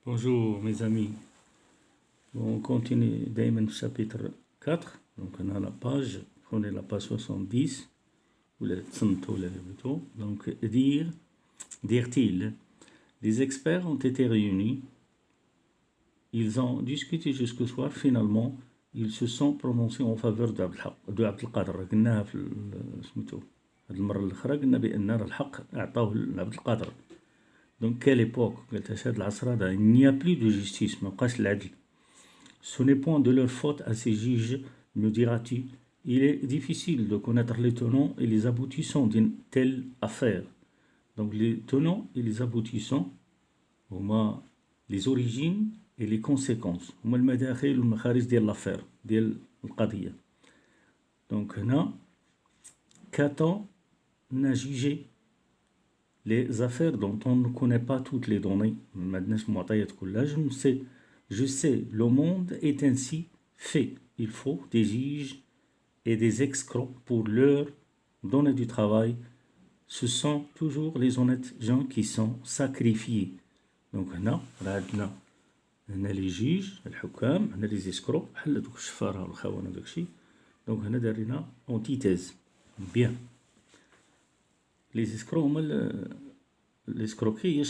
Bonjour mes amis. On continue Damon chapitre 4. Donc on a la page, prenez la page 70, ou la plutôt. Donc dire-t-il, les experts ont été réunis, ils ont discuté jusqu'au soir, finalement ils se sont prononcés en faveur de Abd al-Qadir. قلناها في سميتو هاد المرة الأخرى قلنا بأن الحق أعطاه لعبد القادر. Donc, quelle époque, il n'y a plus de justice, ce n'est point de leur faute à ces juges, me diras-tu. Il est difficile de connaître les tenants et les aboutissants d'une telle affaire. Donc, les tenants et les aboutissants, les origines et les conséquences. l'affaire, Donc, qu'attend n'a jugé les affaires dont on ne connaît pas toutes les données. Je sais, le monde est ainsi fait. Il faut des juges et des escrocs pour leur donner du travail. Ce sont toujours les honnêtes gens qui sont sacrifiés. Donc, on a les juges, on a les escrocs, donc on a une antithèse. Bien. Les escrocs, l'escroquerie,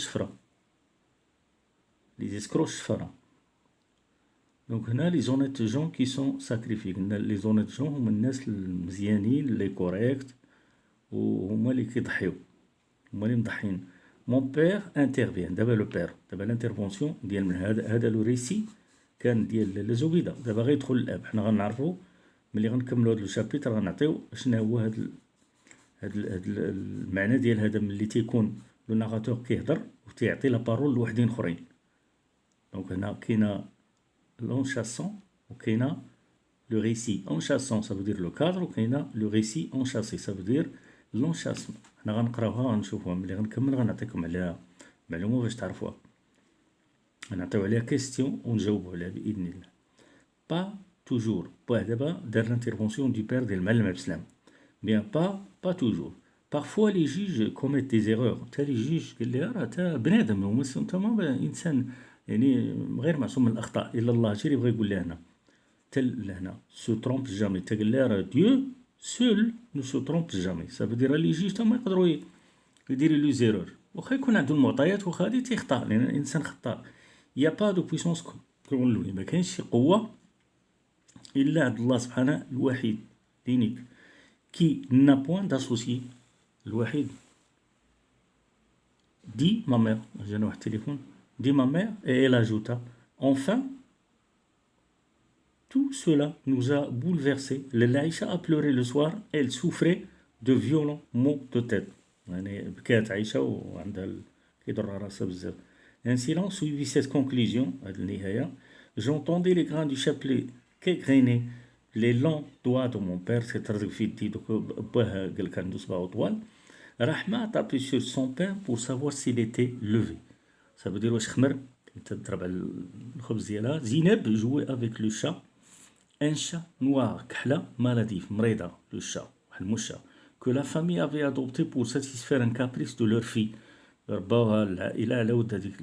les escrocs, Donc, on a les honnêtes gens qui sont sacrifiés. Les honnêtes gens, les corrects, Mon père intervient. D'abord le père. D'abord l'intervention. هذا le récit كان ديال الزبيدة. دابا غيدخل الأب. حنا غنعرفو ملي غنكملو هاد الشابيتر غنعطيو شنو هو هاد المعنى ديال هذا ملي تيكون لو ناراتور كيهضر وتيعطي لا بارول لوحدين اخرين. دونك هنا كاينه l'enchassant وكاينه le récit enchassant ça veut dire le cadre وكاينه le récit enchassé ça veut dire l'enchassement. حنا غنقراوها غنشوفوها ملي غنكمل غنعطيكم عليها معلومه باش تعرفوها. غنعطيو عليها كيستيون ونجاوبو عليها باذن الله. pas toujours. دابا دار l'intervention du père ديال المعلم عبد السلام. Bien, pas toujours. Parfois, les juges commettent des erreurs. Les juges, بنادم انت ما انسان يعني غير معصوم من الاخطاء الا الله. هادشي اللي بغا يقول لنا لهنا se trompe jamais. تقول لها Dieu seul ne se trompe jamais. Ça veut dire les juges تما يقدروا يديروا لي زيرور واخا يكون عندهم المعطيات واخا غادي تيخطا لان الانسان خطاء. يا با دو بويسونس كون لوي ما كاينش شي قوه الا عند الله سبحانه الوحيد لينيك qui n'a point d'associé. الوحيد. Dit ma mère, j'ai un téléphone, dit ma mère, et elle ajouta, enfin, tout cela nous a bouleversés. Laïcha a pleuré le soir, elle souffrait de violents maux de tête. Un silence suivit cette conclusion. J'entendais les grains du chapelet qu'égrenaient les longs doigts de mon père. C'est très difficile. Rahma a tapé sur son pain pour savoir s'il était levé. Ça veut dire واش خمر. تضرب على الخبز ديالها. Zineb jouait avec le chat. Un chat noir كحلة maladif مريضة le chat المشا que la famille avait adopté pour satisfaire un caprice de leur fille. رباوها العائلة على ود هذيك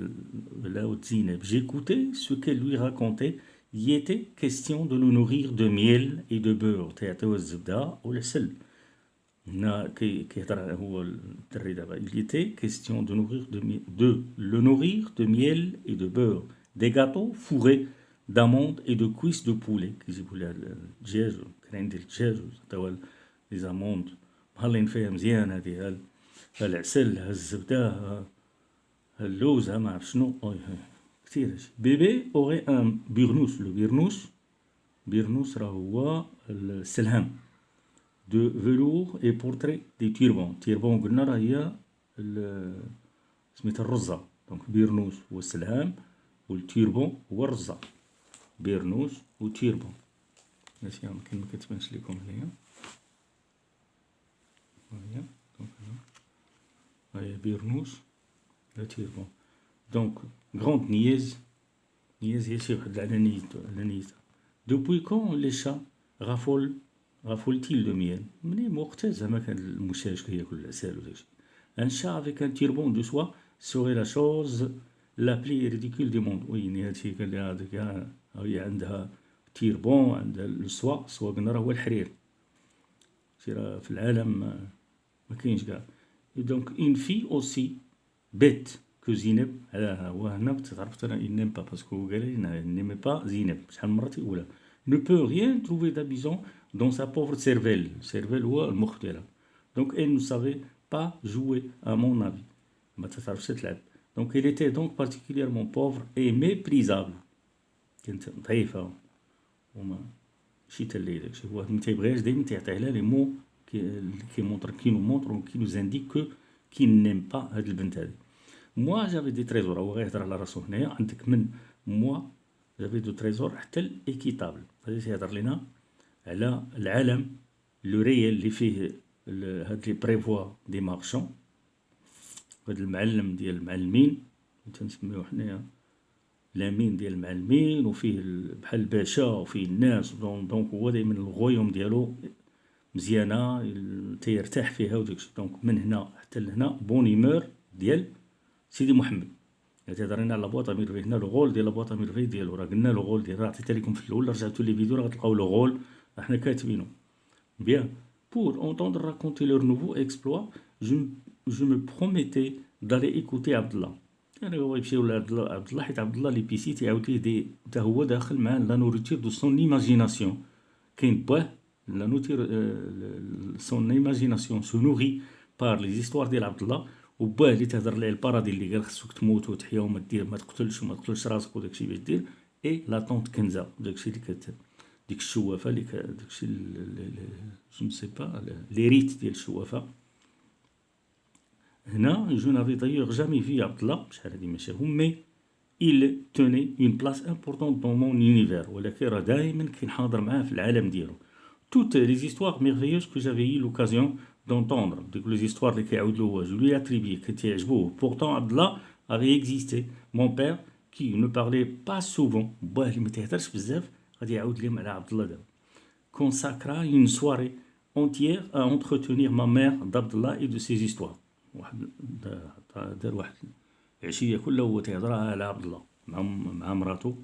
ود زينب. J'écoutais ce qu'elle lui racontait. Il était question de le nourrir de miel et de beurre. تعطيوه الزبدة والعسل. هنا كيهضر هو الدري دابا. Il était question de le nourrir de miel et de beurre, des gâteaux fourrés d'amandes et de cuisses de poulet. كيجيبوا لها الدجاج كاين ديال الدجاج وتاو لي زاموند مهلين فيها مزيان هذه العسل الزبده اللوز ما عرف شنو كثير هادشي. بيبي اوغي ان بيرنوس. لو بيرنوس راه هو السلهام de velours et portrait des turbans. Turbans قلنا راه هي سميتها الرزة. دونك بيرنوس هو السلهام والتيربون هو الرزة. بيرنوس وتيربون. ماشي يمكن ما كتبانش لكم هنايا. هاهي دونك هاهي بيرنوس لا تيربون. دونك غروند نياز هي شي واحد العنانية. Depuis quand les chats raffolent-ils de miel. منين وقتها زعما كان المشاش كياكل العسل وداكشي. Un chat avec un turbon de soie serait la chose لا بلي ريديكول دي موند. وي هادشي قال لي هاديك هي عندها تيربون، عندها السوا قلنا راه هو الحرير، راه في العالم ما كاينش كاع. دونك اون في اوسي بيت كو زينب. هذا هو هنا تعرفت انا il n'aime pas باسكو هو قال لي il n'aimait pas زينب. شحال من مرة تيقولها ne peut rien trouver d'amusant dans sa pauvre cervelle. cervelle هو المخ ديالها. donc elle ne savait pas jouer à mon avis. ما تعرفش تلعب. donc elle était donc particulièrement pauvre et méprisable. كانت ضعيفة وما ماشي تالي داكشي. هو ما تيبغيهاش دايما تيعطيه لها لي مو كي مونطر كي نو مونطر كي نو زانديك كو كي نيم با هاد البنت هادي. موا جافي دي تريزور. هو غيهضر على راسو هنايا. عندك من موا جافي دو تريزور حتى الايكيتابل. غادي تيهضر لينا على العالم لو ريال اللي فيه هاد لي بريفوا دي مارشون. هاد المعلم ديال المعلمين تنسميوه حنايا لامين ديال المعلمين، وفيه بحال الباشا وفيه الناس. دونك هو دايما الغيوم ديالو مزيانه تيرتاح فيها وداكشي. دونك من هنا حتى لهنا بونيمور ديال سيدي محمد. تيهضر لنا على لابواط اميرفي. هنا لو غول ديال لابواط اميرفي ديالو راه قلنا لو غول ديال راه عطيتها لكم في الاول. رجعتوا لي فيديو راه غتلقاو لو غول حنا كاتبينو بيان. Pour entendre raconter leur nouveau exploit, je me promettais d'aller écouter Abdallah. يعني هو يمشيو لعبد الله حيت عبد الله لي بيسي تيعاود ليه حتى هو داخل مع لا نوريتور دو سون ايماجيناسيون. كاين باه لا نوتير سون ايماجيناسيون سو نوري بار لي زيستوار ديال عبد الله، وباه اللي تهضر ليه البارادي اللي قال خصك تموت وتحيا وما دير ما تقتلش وما تقتلش راسك وداكشي باش دير. اي لا طونت كنزه داكشي اللي ديك الشوافه اللي داكشي جو نسي با لي ريت ديال الشوافه. هنا je n'avais d'ailleurs jamais vu Abdallah شحال هادي ماشي هم مي il tenait une place importante dans mon univers. ولكن راه دائما كاين حاضر معاه في العالم ديالو. toutes les histoires merveilleuses que j'avais eu l'occasion d'entendre. ديك لي زيستوار اللي كيعاود له هو جو لي اتريبي كتعجبوه. pourtant Abdallah avait existé. mon père qui ne parlait pas souvent. باه اللي ما تيهضرش بزاف غادي يعاود لهم على عبد الله دابا. consacra une soirée entière à entretenir ma mère d'Abdallah et de ses histoires. واحد دار واحد العشيه كلها هو تيهضر على عبد الله مع مراتو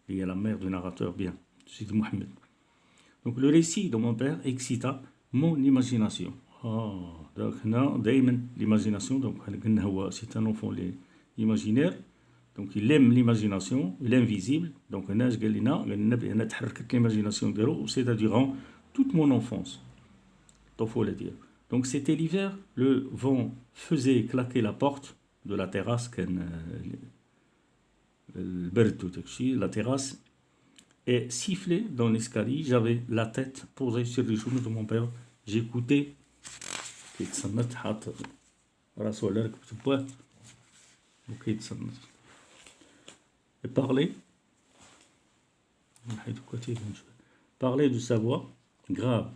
اللي هي لا مير دو ناراتور بيان سيدي محمد. دونك لو ريسي دو مون بير اكسيتا مون ايماجيناسيون. دونك هنا دائما ليماجيناسيون. دونك قلنا هو سي ان اونفون لي ايماجينير. دونك يلم ليماجيناسيون لانفيزيبل. دونك هنا اش قال لنا بان تحركت ليماجيناسيون ديالو سي دوران توت مون انفونس الطفوله ديالو. Donc c'était l'hiver, le vent faisait claquer la porte de la terrasse, la terrasse, et sifflait dans l'escalier. J'avais la tête posée sur les genoux de mon père. J'écoutais. Et parlait de sa voix grave.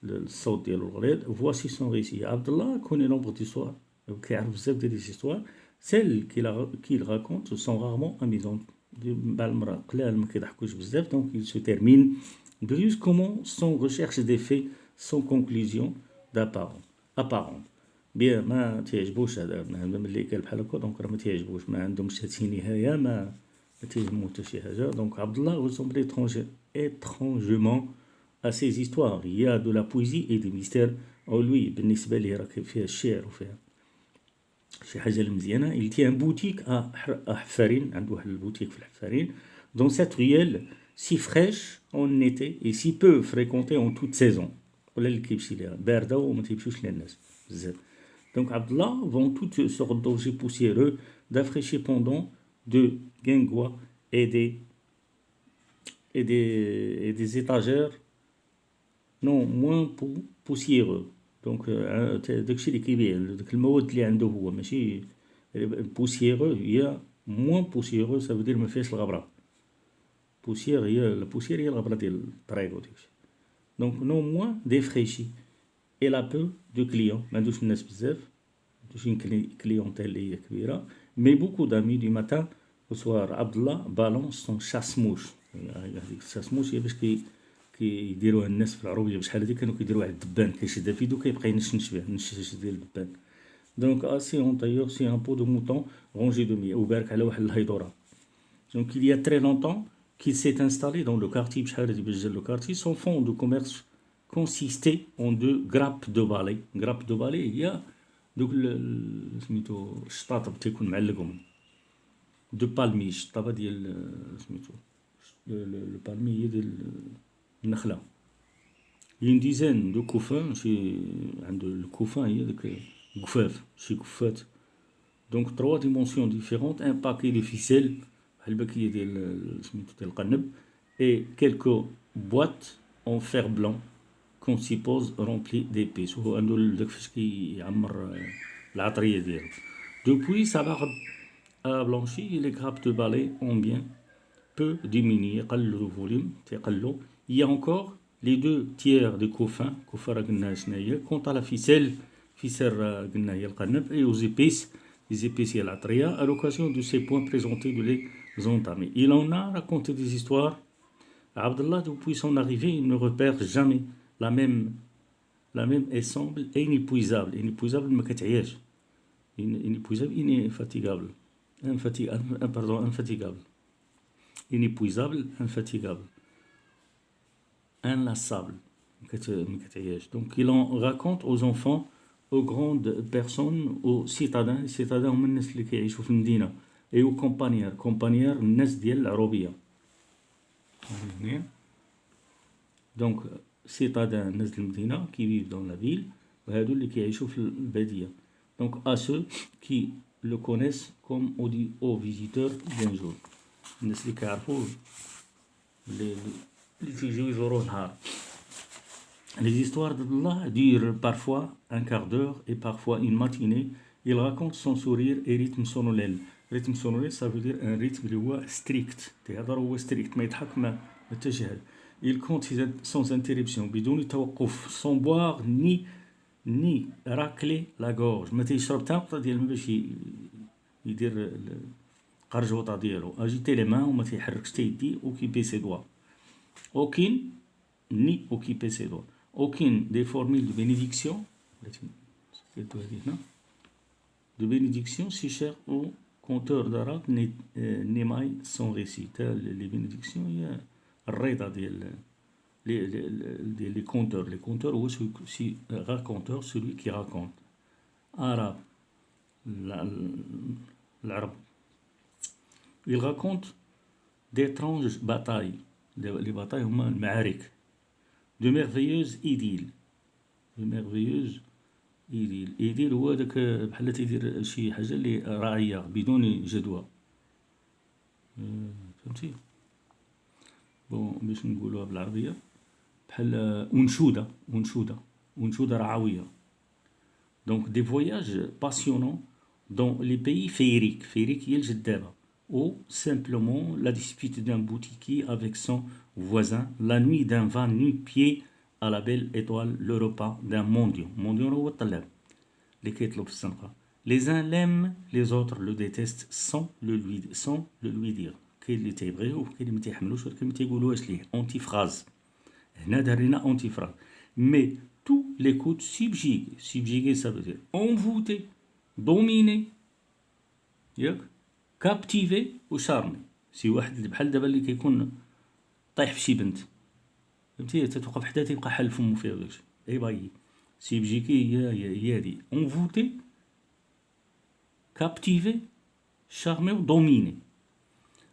الصوت ديالو الغليظ. voici son récit. Abdallah connaît nombre d'histoires. كيعرف بزاف ديال les histoires. celles qu'il raconte sont rarement amusantes. بعض المرات قلال ما كيضحكوش بزاف. donc il se termine brusquement sans recherche d'effet, sans conclusion apparente. bien ما تيعجبوش هذا ملي قال بحال هكا. دونك راه ما تيعجبوش ما عندهمش حتى نهايه ما تيهمو حتى شي حاجه. دونك عبد الله ressemblait étrangement à ces histoires. Il y a de la poésie et des mystères en lui. بالنسبة لي راه فيها الشعر وفيها شي حاجة مزيانة. il tient un boutique à حفارين. عنده واحد البوتيك في الحفارين. dans cette ruelle si fraîche en été et si peu fréquentée en toute saison. ولا اللي كيمشي ليها باردة وما تيمشيوش ليها الناس بزاف. donc Abdallah vend toutes sortes d'objets poussiéreux d'afraîchis pendant de guingois et des étagères non moins poussiéreux. دونك داكشي اللي كيبيع داك المواد اللي عنده هو ماشي بوسييرو. هي موان بوسييرو سا فودير ما فيهاش الغبره. بوسيير هي البوسيير هي الغبره ديال الطريق وداكشي. دونك نو موان ديفريشي الا بو دو كليون. ما عندوش الناس بزاف عندوش كليونتيل اللي هي كبيره. مي بوكو دامي دو ماتان وسوار. عبد الله بالونس سون شاسموش. هذيك الشاسموش هي باش كيديروها الناس في العروبيه. بشحال هادي كانوا كيديروا واحد الدبان كيشدها في يدو كيبقى ينشنش بها النشاش ديال الدبان. Donc, assis en tailleur, c'est un pot de mouton rongé de miel. وبارك على واحد الهيدورة. Donc, il y a très longtemps qu'il s'est installé dans le quartier, le quartier, son fonds de commerce consistait en deux grappes de balai. Grappes de balai, il y a donc سميتو الشطاطب تيكون معلقهم دو بالمي الشطابه ديال سميتو لو بالمي هي ديال النخله. une dizaine de couffins شي عند الكوفان هي ديك قفاف شي قفات. donc trois dimensions différentes, un paquet de ficelles بحال الباكيه ديال سميتو ديال القنب et quelques boîtes en fer blanc qu'on suppose rempli d'épices. وهو عنده داك فاش كيعمر العطريه ديالو. Depuis sa barbe a blanchi, les grappes de balai ont bien peu diminué. قللوا الفوليوم تيقلوا. Il y a encore les deux tiers des couffins. كوفة راه قلنا شنو هي. Quant à la ficelle, ficelle قلنا هي القنب et aux épices, les épices هي العطريه. À l'occasion de ces points présentés de les entamer. Il en a raconté des histoires. Abdallah, depuis son arrivée, il ne repère jamais la même ensemble inépuisable. Inépuisable ما كتعياش. Inépuisable, infatigable. Infatigable. Inépuisable, infatigable. Inlassable. Donc il en raconte aux enfants, aux grandes personnes, aux citadins. Les citadins هم الناس اللي كيعيشوا في المدينة. Et aux campagnards. Campagnards الناس ديال العروبية. Donc citadins الناس ديال المدينة qui vivent dans la ville. وهادو اللي كيعيشوا في البادية. Donc à ceux qui le connaissent comme on dit aux visiteurs d'un jour. الناس اللي كيعرفوه اللي تيجيو يزوروه نهار. Les histoires d'Allah durent parfois un quart d'heure et parfois une matinée. Il raconte son sourire et rythme solennel. Rythme solennel, ça veut dire un rythme اللي هو strict. تيهضر هو strict ما يضحك ما تجهل. Il compte sans interruption بدون توقف sans boire ni racler la gorge. ما تيشرب حتى نقطة ديال الماء باش يدير القرجوطة ديالو. agiter les mains وما تيحركش حتى يدي occuper ses doigts. aucune ni occuper ses doigts. Aucune des formules de bénédiction si chères aux conteurs d'arabe n'émaille son récit. Les bénédictions, il y a الرضا ديال les conteurs. Les conteurs, ou si raconteur, celui qui raconte. Arabe, l'arabe. Il raconte d'étranges batailles. Les batailles, هما المعارك. De merveilleuses idylles. De merveilleuses idylles. idylles هو داك بحال تيدير شي حاجة اللي راعية بدون جدوى. فهمتي؟ بون باش نقولوها بالعربية بحال أنشودة رعوية. Donc des voyages passionnants dans les pays féeriques. Féerique هي الجدابة. Ou simplement la dispute d'un boutiquier avec son voisin, la nuit d'un van nu-pied à la belle étoile, le repas d'un mendiant. Mendiant هو الطلاب اللي كيطلب في الزنقة. Les uns l'aiment, les autres le détestent sans le lui dire. كاين اللي تيبغيوه وكاين اللي ما تيحملوش ولكن ما تيقولوهاش ليه. أونتي فراز. هنا دارينا أونتي فراز. Mais tout l'écoute subjugué. Subjugué ça veut dire envoûté, dominé. ياك كابتيفي وشارمي. سي واحد اللي بحال دابا اللي كيكون طايح في شي بنت فهمتي تتوقف حدا تيبقى حل فمو فيها داكشي اي باي سيبجيكي هي هادي انفوتي كابتيفي شارمي ودوميني.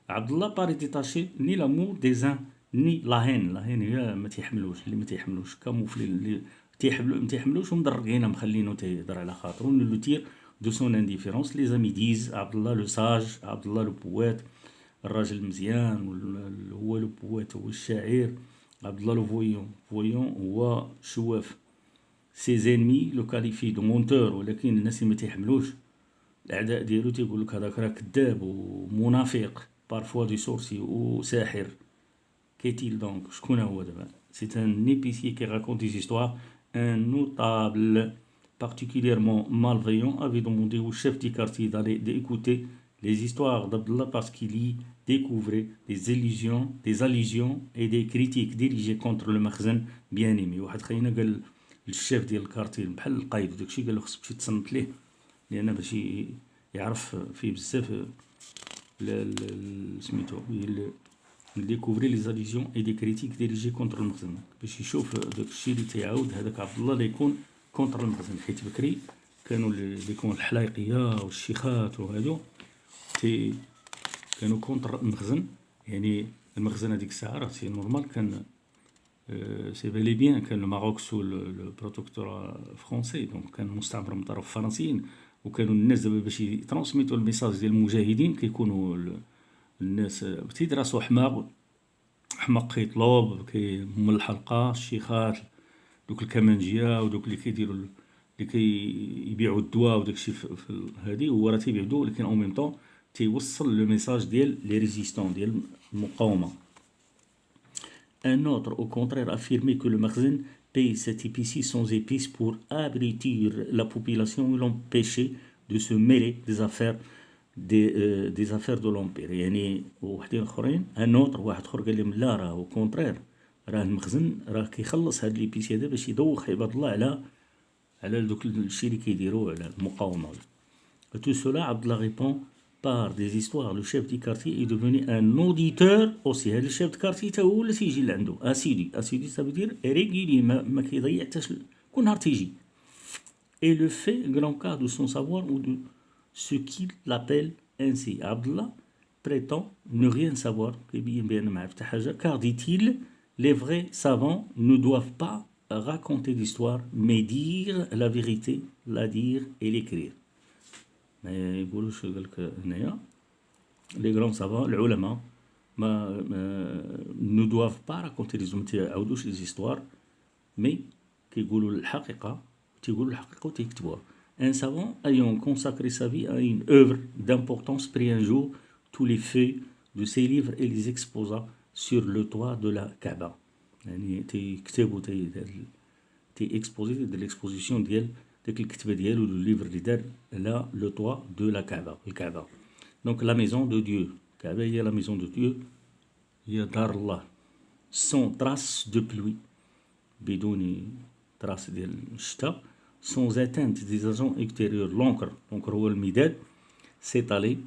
عبد الله باري ديتاشي ني لامور دي زان ني لاهين هي ما تيحملوش اللي ما تيحملوش كاموفلي اللي ما تيحملوش ومدرقينه مخلينه تيهضر على خاطرو لو تير de son indifférence. Les amis disent Abdallah le sage, Abdallah le poète, الراجل المزيان هو le poète هو الشاعر. Abdallah le voyant هو شواف. Ses ennemis le qualifient de menteur ولكن الناس اللي ما تيحملوش الأعداء ديالو تيقول لك هذاك راه كذاب ومنافق parfois du sorcier وساحر. Qu'est-il donc? شكون هو دابا؟ C'est un épicier qui raconte des histoires. Un notable particulièrement malveillant avait demandé au chef du quartier d'aller d'écouter les histoires d'Abdallah parce qu'il y découvrait des allusions et des critiques dirigées contre le مخزن bien-aimé. واحد خلينا قال الشيف ديال الكارتير بحال القايد داكشي قال له خصك تمشي تصنت ليه لان باش يعرف فيه بزاف سميتو ديكوفري لي زاليزيون اي دي كريتيك ديريجي كونتر المخزن، باش يشوف داك الشيء اللي تيعاود هذاك عبد الله اللي يكون كونتر المخزن. حيت بكري كانوا اللي يكون الحلايقيه والشيخات وهادو كانوا كونتر المخزن. يعني المخزن هذيك الساعه راه سي نورمال كان سي بالي بيان كان الماروك سو لو بروتوكتور فرونسي، دونك كان مستعمر من طرف الفرنسيين، وكانوا الناس دابا باش يترانسميتو الميساج ديال المجاهدين كيكونوا الناس تيدرسوا حماق كيطلب من الحلقه الشيخات دوك الكمانجيه ودوك اللي كيديروا اللي كيبيعوا الدواء وداك الشيء في هذه، هو راه تيبيع الدواء ولكن او ميم طون تيوصل لو ميساج ديال لي ريزيستون ديال المقاومه. Un autre, au contraire, affirmait que le Makhzen paye cette épicerie sans épices pour abrutir la population et l'empêcher de se mêler des affaires de l'Empire. يعني وحدين اخرين un autre واحد اخر قال لهم لا، راه au contraire راه المخزن راه كيخلص هاد ليبيسي هذا باش يدوخ عباد الله على دوك الشيء اللي كيديروا على المقاومه. Tout cela, Abdallah répond par des histoires. Le chef du quartier est devenu un auditeur aussi. هذا الشيف دو كارتي تا هو اللي تيجي لعندو اسيدي ça veut dire régulier، ما كيضيع حتى كل نهار تيجي. Et le fait grand cas de son savoir ou de ce qu'il l'appelle ainsi. Abdallah prétend ne rien savoir كيبين بان ما عرف حتى حاجه. Car dit-il, les vrais savants ne doivent pas raconter d'histoire mais dire la vérité, la dire et l'écrire. ما يقولوش قالك هنايا لي غران سافون العلماء ما نو دوافو با راكونتي لي زوم تيعاودوش لي زيستوار مي كيقولوا الحقيقه، تيقولوا الحقيقه وتيكتبوها. ان سافون ayant consacré sa vie à une œuvre d'importance prit un jour tous les feuilles de ses livres et les exposa sur le toit de la Kaaba. يعني تيكتبوا تي اكسبوزي ديال ليكسبوزيسيون ديال داك الكتبه ديالو لو ليفر اللي دار على لو توا دو لا كعبه، الكعبه. دونك لا ميزون دو ديو، الكعبه هي لا ميزون دو ديو، هي دار الله. سون تراس دو بلوي، بدون تراس ديال الشتاء. سون اتانت دي زاجون اكتيريور، لونكر هو المداد سيطالي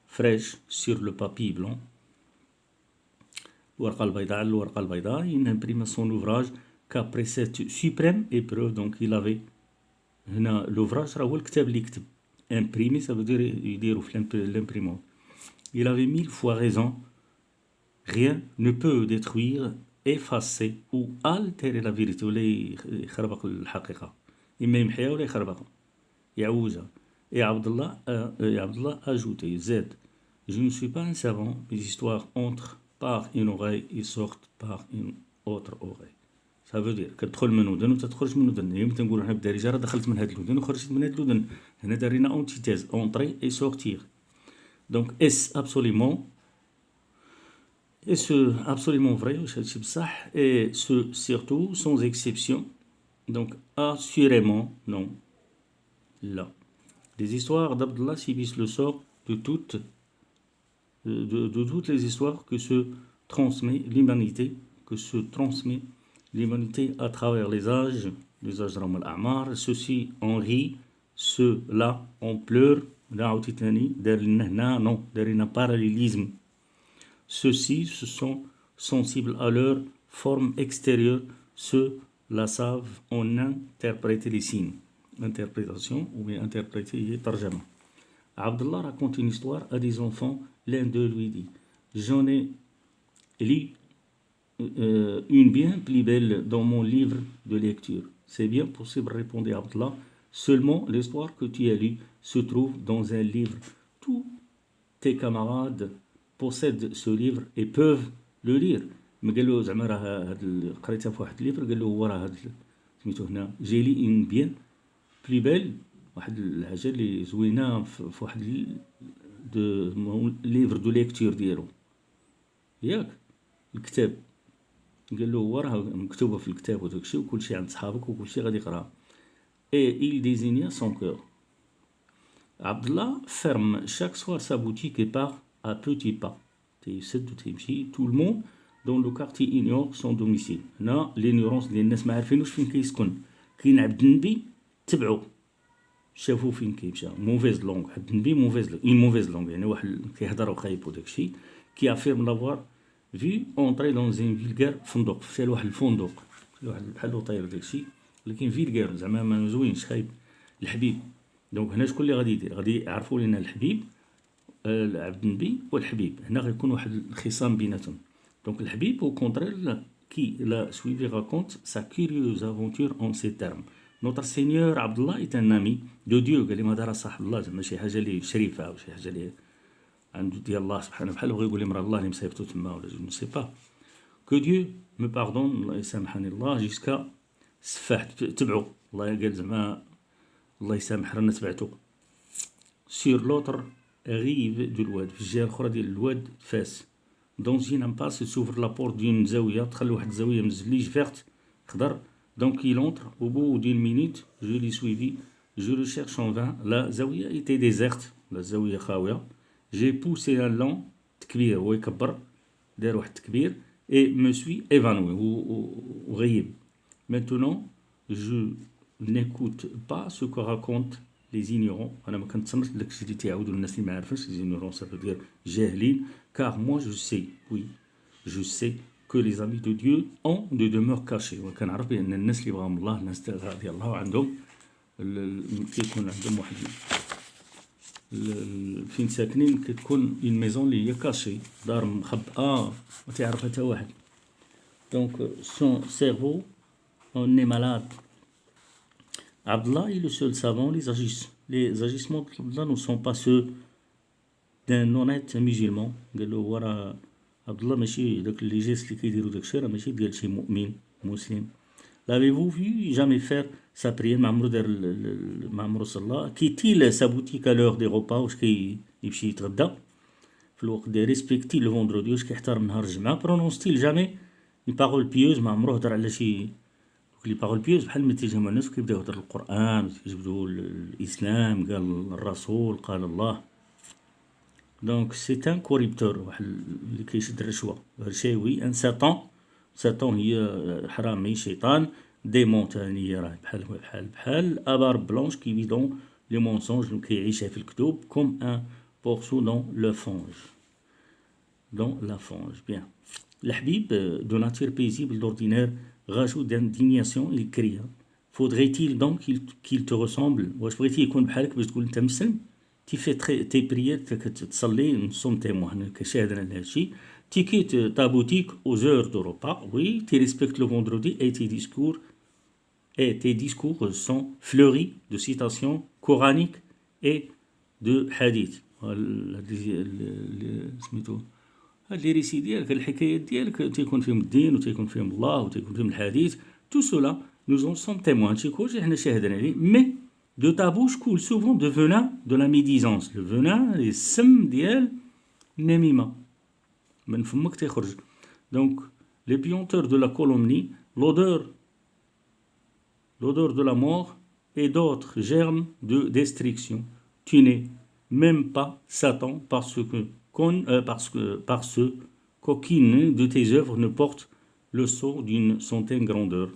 فريش سور لو بابي بلون، الورقه البيضاء على الورقه البيضاء. il imprime son ouvrage qu'après cette suprême épreuve. donc il avait هنا لوفراج راه هو الكتاب اللي كتب امبريمي ça veut dire يديروا في لامبريمون. il avait 1000 fois raison, rien ne peut détruire, effacer ou altérer la vérité. ولا يخربق الحقيقه، اما يمحيها ولا يخربقها يعوجها. et عبد الله ajouté زاد je ne suis pas un savant, mes histoires entrent par une oreille et sortent par une autre oreille. ça veut dire كتدخل من ودن وتتخرج من ودن. يمكن نقولوا حنا بالدارجه راه دخلت من هاد الودن وخرجت من هاد الودن، هنا دارينا اونتيتيز اونطري اي سورتير. دونك اس ابسوليمون et ce absolument vrai واش هادشي بصح et ce surtout sans exception. donc assurément non. là les histoires d'Abdallah subissent le sort de toutes les histoires que se transmet l'humanité à travers les âges راهم الأعمار. ceux-ci en rient, ceux-là en pleurent. لا عاوتاني تاني دار لنا هنا نو دارينا parallélisme. ceux-ci se sont sensibles à leur forme extérieure, ceux-là savent en interpréter les signes. interprétation ou bien interpréter هي ترجمة. Abdallah raconte une histoire à des enfants. L'un d'eux lui dit, j'en ai lu une bien plus belle dans mon livre de lecture. C'est bien possible, répondait Abdallah. Seulement l'histoire que tu as lue se trouve dans un livre. Tous tes camarades possèdent ce livre et peuvent le lire. ما قال له زعما راه هاد قريتها في واحد الليفر، قال له هو راه هاد سميتو هنا جي لي اون بيان بلي بيل، واحد الحاجه اللي زوينه في واحد دو ليفر دو ليكتور ديالو ياك الكتاب. قال له هو راه مكتوبه في الكتاب وداكشي وكلشي عند صحابك وكلشي غادي يقرا. et il désigna son cœur. Abdallah ferme chaque soir sa boutique et part à petits pas. Tout le monde dans le quartier ignore son domicile. هنا l'ignorance ديال الناس ما عارفينوش فين كيسكن. كاين عبد النبي تبعو شافوا فين كيمشى موفيز لونغ عبد النبي موفيز لونغ يعني واحد كيهضر وخايب وداكشي كي افيرم لافوار في اونطري دون زين فيلغار فندق مشى لواحد الفندق واحد بحال لوطيل داكشي ولكن فيلغار زعما ما زوينش خايب الحبيب دونك هنا شكون اللي غادي يدير غادي يعرفوا لنا الحبيب عبد النبي والحبيب هنا غيكون واحد الخصام بيناتهم دونك الحبيب او كونترير qui l'a suivi raconte sa curieuse aventure en ces termes. Notre Seigneur Abdullah est un ami de Dieu قال لي ما دار صاحب الله زعما شي حاجه اللي شريفه او شي حاجه اللي عنده ديال الله سبحانه بحال بغى يقول لي مرا الله اللي مصيفطو تما ولا جو نو سي با que Dieu me pardonne الله يسامحني الله جيسكا سفاح تبعو الله قال زعما الله يسامح رانا تبعتو sur l'autre rive du الواد في الجهه الاخرى ديال الواد فاس dans une impasse s'ouvre la porte d'une زاويه دخل واحد الزاويه مزليج verte خضر donc il entre au bout d'une minute je l'ai suivi je le cherche en vain la زاويه était déserte la زاويه خاويه j'ai poussé un long تكبير هو يكبر دار واحد التكبير et me suis évanoui وغيب maintenant je n'écoute pas ce que racontent les ignorants انا ما كنتسمعش داكشي اللي تيعاودوا الناس اللي ما عارفينش les ignorants ça veut dire جاهلين car moi je sais oui je sais que les amis de Dieu ont des demeures cachées وكنعرف بان الناس اللي بغاهم الله الناس ديال الله عندهم كيكون عندهم واحد فين ساكنين كتكون اون ميزون اللي هي كاشي دار مخبأة ما تعرفها حتى واحد دونك son cerveau on est malade Abdallah est le seul savant les agissements d'Abdallah ne sont pas ceux d'un honnête musulman قال له هو راه عبد الله ماشي داك لي جيست اللي كيديروا داكشي راه ماشي ديال شي مؤمن مسلم l'avez-vous vu jamais faire sa prière ما عمرو دار ما عمرو صلى quitte sa boutique à l'heure des repas واش كيمشي يتغدى في الوقت ديال ريسبكتي لو فوندردي واش كيحترم نهار الجمعه برونونستيل جامي une parole pieuse ما عمرو هضر على شي لي بارول بيوز بحال ملي تيجيو الناس كيبداو يهضروا القران ويجبدوا الاسلام قال الرسول قال الله دونك سي ان كوريبتور واحد اللي كيشد الرشوه رشاوي ان ساتان هي حرامي شيطان ديمون ثاني راه بحال ابار بلونش كي بيدون لي مونسونج كيعيشها في الكتب كوم ان بورسو دون لو فونج دون لا فونج بيان الحبيب دو ناتير بيزيبل دوردينير rajout d'indignation il crie faudrait-il donc qu'il te ressemble واش بغيتي يكون بحالك باش تقول انت مسلم تي في تي بريير تصلي نصوم تيموان كشاهد على هادشي tu quittes ta boutique aux heures de repas oui tu respectes le vendredi et tes discours sont fleuris de citations coraniques et de hadiths سميتو هاد لي ريسي ديالك الحكايات ديالك تيكون فيهم الدين وتيكون فيهم الله وتيكون فيهم الحديث تو سولا nous en sommes témoins تيكون حنا شاهدنا عليه مي de ta bouche coule souvent de venin de la médisance le venin السم ديال النميمة من فمك تيخرج donc les puanteurs de la calomnie l'odeur de la mort et d'autres germes de destruction tu n'es même pas Satan parce qu'aucune de tes œuvres ne porte le sceau d'une certaine grandeur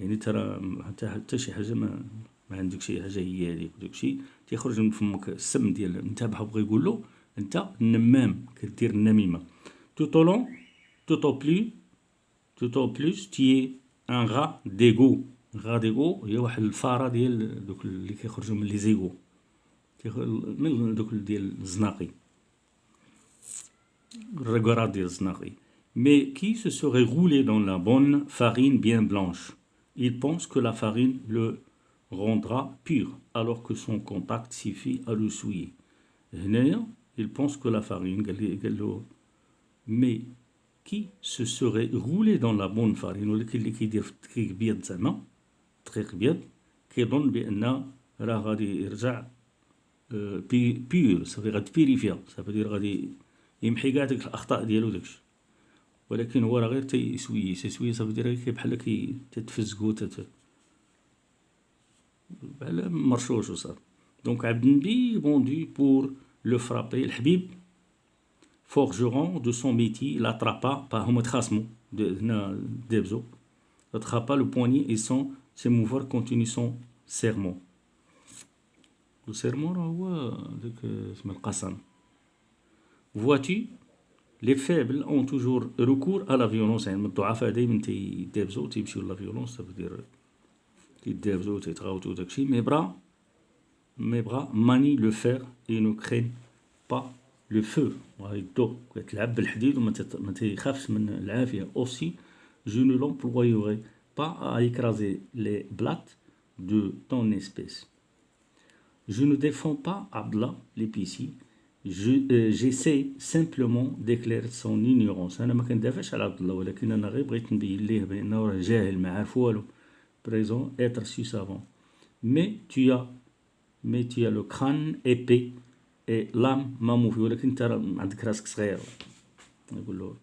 يعني ترى حتى شي حاجه ما عندك شي حاجه هي هذيك داكشي تيخرج من فمك السم ديال انت بغى يقول له انت النمام كدير النميمه tout au plus tu es un rat d'égo هي واحد الفاره ديال دوك اللي كيخرجوا من لي زيغو من دوك ديال الزناقي الرقرات ديال الزناقي mais qui se serait roulé dans la bonne farine bien blanche il pense que la farine le rendra pur alors que son contact suffit à le souiller هنايا il pense que la farine قال له mais qui se serait roulé dans la bonne farine ولكن اللي كيدير في الدقيق بيض زعما دقيق بيض كيظن بان راه غادي يرجع بيور صافي غادي بيريفيا صافي غادي يمحي كاع ديك الاخطاء ديالو داكشي ولكن هو راه غير تيسوي صافي دير بحال تتفزقو بحال مرشوش وصافي دونك عبد النبي بوندي بور لو فرابي الحبيب forgeron de son métier l'attrapa هما تخاصموا هنا دابزو l'attrapa le poignet et sans s'émouvoir continue son sermon لو سيرمون هو داك اسمه القسم. Vois-tu, les faibles ont toujours recours à la violence. يعني الضعفاء دايما تيدابزو تيمشيو لا فيولونس. تفدير تيدابزو تيتغاوتو داكشي. Mes bras manient le fer et ne craignent pas le feu. وغيدو كتلعب بالحديد وما تيخافش من العافية. Aussi, je ne l'employerai pas à écraser les blattes de ton espèce. Je ne défends pas Abdallah l'épicier. J'essaie simplement d'éclairer son ignorance. أنا ما كندافعش على عبد الله ولكن أنا غير بغيت نبين ليه بأنه راه جاهل ما عارف والو. Présent, être si savant. Mais tu as le crâne épais et l'âme mamoufie. ولكن أنت عندك راسك صغير. نقول له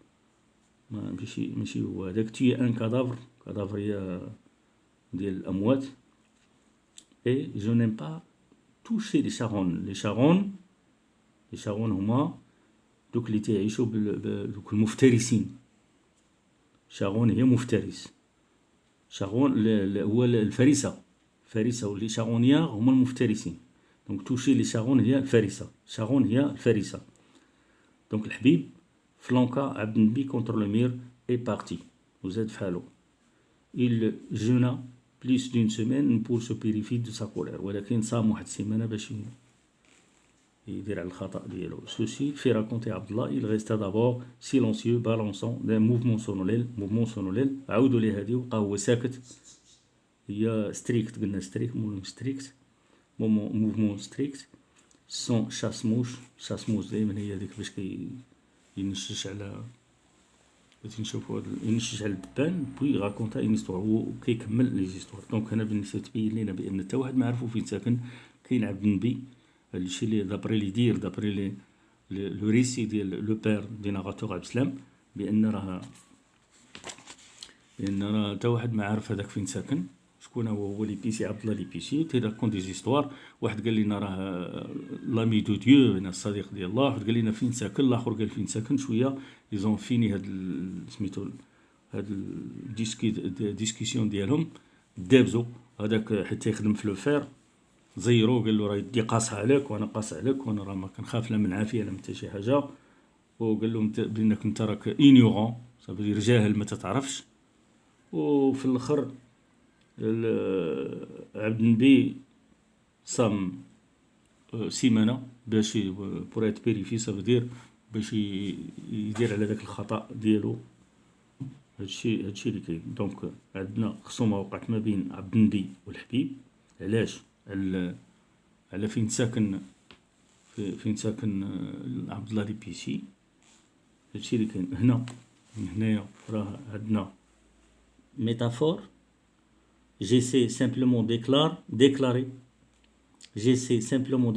ماشي هو هذاك. Tu es un cadavre هي ديال الأموات. Et je n'aime pas toucher les charognes. Les charognes هما دوك اللي تيعيشوا دوك المفترسين. شارون هي مفترس. شارون هو الفريسة واللي شارونيا هما المفترسين. دونك توشي لي شارون هي الفريسة. شارون هي الفريسة. دونك الحبيب فلانكا عبد النبي كونتر لو مير اي بارتي وزاد فحالو. Il jeûna plus d'une semaine pour se purifier de sa colère. ولكن صام واحد السيمانة باش يدير على الخطأ ديالو. Ceci fait raconter Abdallah. Il resta d'abord silencieux, balançant d'un mouvement sonolent. عاودوا ليه هادي وبقى هو ساكت. هي ستريكت قلنا ستريكت موفمون ستريكت. سون شاسموش دايما هي هذيك باش ينشش على باش نشوفوا ينشش على الدبان. بوي راكونتا اون هيستوار هو كيكمل لي زيستوار. دونك هنا بالنسبه تبين لينا بان حتى واحد ما عرفو فين ساكن. كاين عبد النبي هادشي اللي دابري لي دير دابري لو ريسي ديال لو بير دي ناراتور عبد السلام بان راه حتى واحد ما عارف هذاك فين ساكن. شكون هو ليبيسي عبد الله ليبيسي. تيراكون دي زيستوار. واحد قال لنا راه لامي دو ديو انا الصديق ديال الله. واحد قال لنا فين ساكن. الاخر قال فين ساكن. شويه ليزون فيني هاد سميتو هاد الديسكسيون ديالهم دابزو. هذاك حتى يخدم في لو فير زيرو قال له راه يدي قاصحه عليك وانا قاصح عليك وانا راه ما كنخاف لا من عافيه لا من حتى شي حاجه. وقال لهم بانك انت راك اينيورون صافي جاهل ما تتعرفش. وفي الاخر عبد النبي صام سيمانه باش بور ات بيريفي صافي دير باش يدير على داك الخطا ديالو. هادشي اللي كاين. دونك عندنا خصومه وقعت ما بين عبد النبي والحبيب. علاش؟ على فين ساكن عبد الله ليبيسي. هادشي اللي كاين هنايا راه عندنا métaphore. J'essaie simplement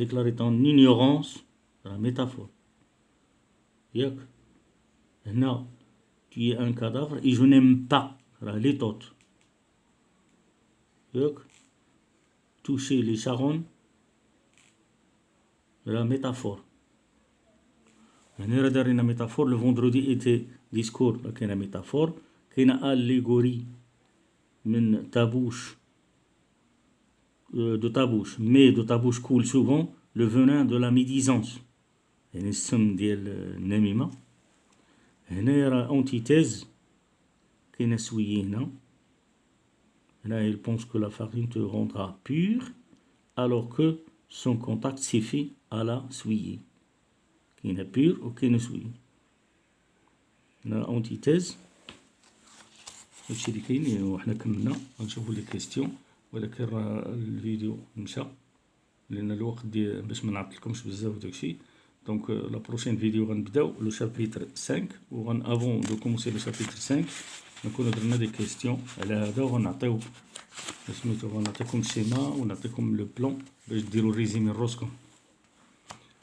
déclarer ton ignorance. La métaphore. ياك هنا tu es un cadavre et je n'aime pas راه لي طوط. ياك toucher les charognes. La métaphore. هنا راه دارينا métaphore. Le vendredi était discours. كاينه métaphore. كاينه allégorie من تابوش de ta bouche coule souvent le venin de la médisance. يعني السم ديال النميمة. هنا راه antithèse. كاينه سويي هنا il pense que la farine te rendra pur alors que son contact s'est fait à la souiller. كاينه pur وكاينه سويي. هنا antithèse. هادشي اللي كاين. وحنا كملنا غنشوفو لي كيستيون ولكن راه الفيديو مشى لان الوقت ديال باش ما نعطلكمش بزاف وداكشي. دونك لا بروشين فيديو غنبداو لو شابيتر 5 وغن افون دو كومونسي لو شابيتر 5 نكونو درنا دي كيستيون على هذا وغنعطيو سميتو غنعطيكم الشيما ونعطيكم لو بلون باش ديروا الريزيمي لروسكم.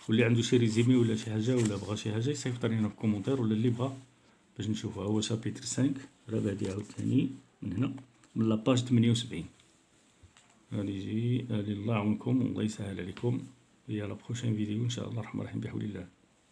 واللي عنده شي ريزيمي ولا شي حاجه ولا بغى شي حاجه يصيفط لينا في كومونتير ولا اللي بغى باش نشوفها. هو شابيتر 5 راه بادي عاوتاني من هنا من لاباج 78. غادي يجي الله يعاونكم والله يسهل عليكم. هي لا بروشين فيديو ان شاء الله الرحمن الرحيم بحول الله.